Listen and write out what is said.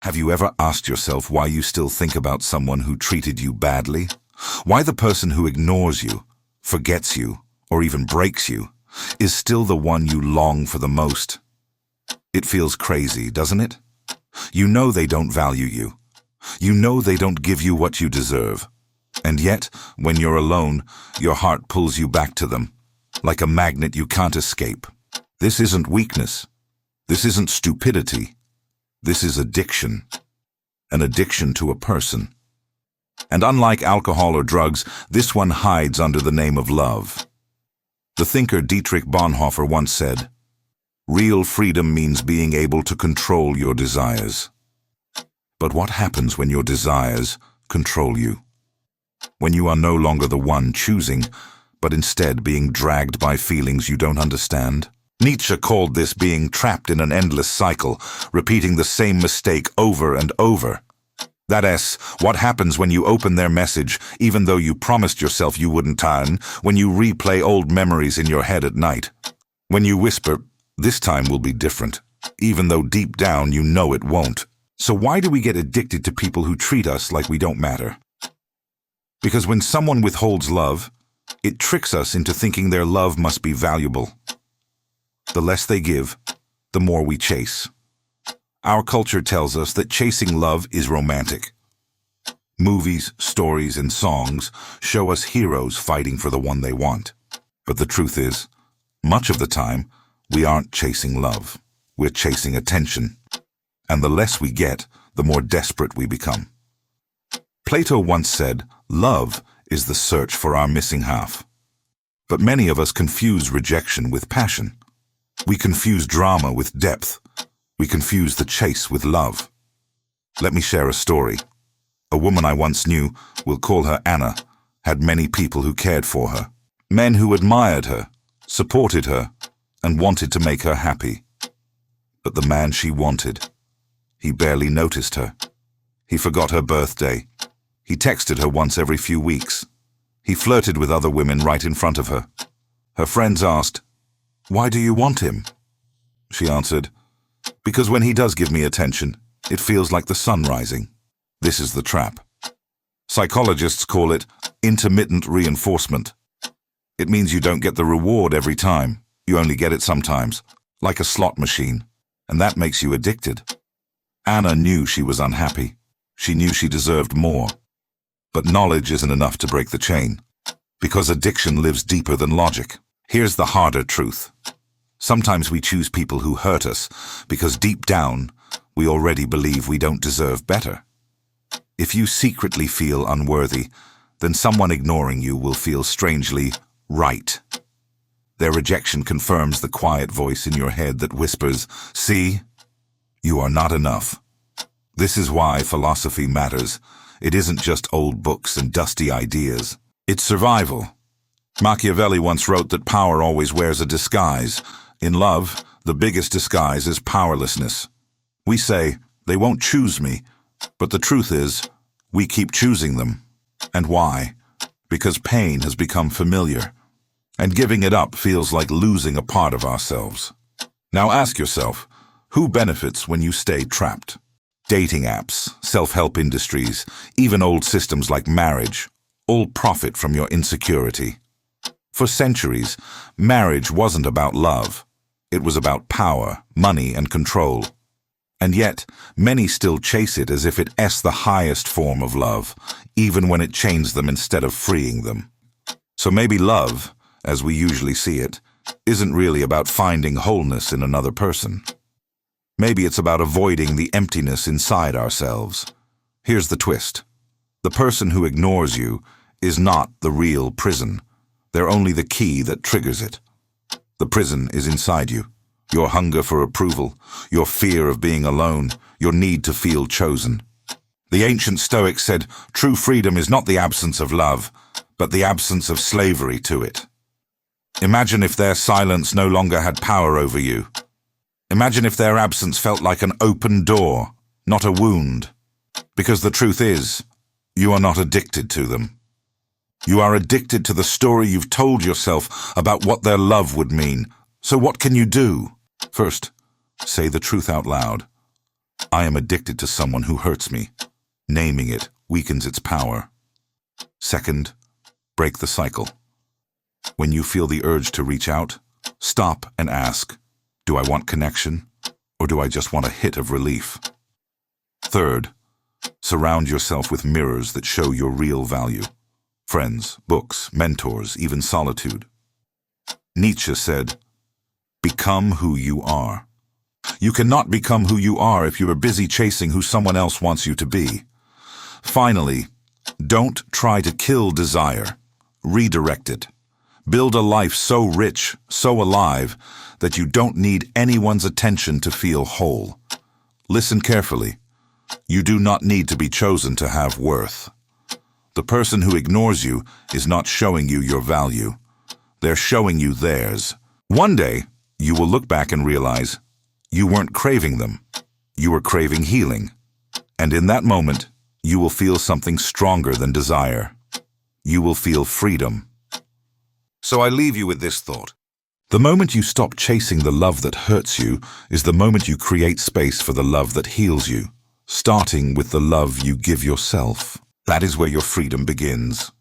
Have you ever asked yourself why you still think about someone who treated you badly? Why the person who ignores you, forgets you, or even breaks you, is still the one you long for the most? It feels crazy, doesn't it? You know they don't value you. You know they don't give you what you deserve. And yet, when you're alone, your heart pulls you back to them, like a magnet you can't escape. This isn't weakness. This isn't stupidity. This is addiction. An addiction to a person. And unlike alcohol or drugs, this one hides under the name of love. The thinker Dietrich Bonhoeffer once said, "Real freedom means being able to control your desires." But what happens when your desires control you? When you are no longer the one choosing, but instead being dragged by feelings you don't understand? Nietzsche called this being trapped in an endless cycle, repeating the same mistake over and over. That is, what happens when you open their message, even though you promised yourself you wouldn't turn, when you replay old memories in your head at night. When you whisper, "This time will be different," even though deep down you know it won't. So why do we get addicted to people who treat us like we don't matter? Because when someone withholds love, it tricks us into thinking their love must be valuable. The less they give, the more we chase. Our culture tells us that chasing love is romantic. Movies, stories, and songs show us heroes fighting for the one they want. But the truth is, much of the time, we aren't chasing love. We're chasing attention. And the less we get, the more desperate we become. Plato once said, "Love is the search for our missing half." But many of us confuse rejection with passion. We confuse drama with depth. We confuse the chase with love. Let me share a story. A woman I once knew, we'll call her Anna, had many people who cared for her. Men who admired her, supported her, and wanted to make her happy. But the man she wanted, he barely noticed her. He forgot her birthday. He texted her once every few weeks. He flirted with other women right in front of her. Her friends asked, "Why do you want him?" She answered, "Because when he does give me attention, it feels like the sun rising." This is the trap. Psychologists call it intermittent reinforcement. It means you don't get the reward every time. You only get it sometimes, like a slot machine, and that makes you addicted. Anna knew she was unhappy. She knew she deserved more. But knowledge isn't enough to break the chain, because addiction lives deeper than logic. Here's the harder truth. Sometimes we choose people who hurt us because deep down, we already believe we don't deserve better. If you secretly feel unworthy, then someone ignoring you will feel strangely right. Their rejection confirms the quiet voice in your head that whispers, "See, you are not enough." This is why philosophy matters. It isn't just old books and dusty ideas. It's survival. Machiavelli once wrote that power always wears a disguise. In love, the biggest disguise is powerlessness. We say, "They won't choose me," but the truth is, we keep choosing them. And why? Because pain has become familiar, and giving it up feels like losing a part of ourselves. Now ask yourself, who benefits when you stay trapped? Dating apps, self-help industries, even old systems like marriage, all profit from your insecurity. For centuries, marriage wasn't about love. It was about power, money, and control. And yet, many still chase it as if it's the highest form of love, even when it chains them instead of freeing them. So maybe love, as we usually see it, isn't really about finding wholeness in another person. Maybe it's about avoiding the emptiness inside ourselves. Here's the twist. The person who ignores you is not the real prison. They're only the key that triggers it. The prison is inside you. Your hunger for approval, your fear of being alone, your need to feel chosen. The ancient Stoics said, "True freedom is not the absence of love, but the absence of slavery to it." Imagine if their silence no longer had power over you. Imagine if their absence felt like an open door, not a wound. Because the truth is, you are not addicted to them. You are addicted to the story you've told yourself about what their love would mean. So what can you do? First, say the truth out loud. I am addicted to someone who hurts me. Naming it weakens its power. Second, break the cycle. When you feel the urge to reach out, stop and ask, do I want connection, or do I just want a hit of relief? Third, surround yourself with mirrors that show your real value. Friends, books, mentors, even solitude. Nietzsche said, "Become who you are." You cannot become who you are if you are busy chasing who someone else wants you to be. Finally, don't try to kill desire. Redirect it. Build a life so rich, so alive, that you don't need anyone's attention to feel whole. Listen carefully. You do not need to be chosen to have worth. The person who ignores you is not showing you your value. They're showing you theirs. One day, you will look back and realize you weren't craving them. You were craving healing. And in that moment, you will feel something stronger than desire. You will feel freedom. So I leave you with this thought. The moment you stop chasing the love that hurts you is the moment you create space for the love that heals you, starting with the love you give yourself. That is where your freedom begins.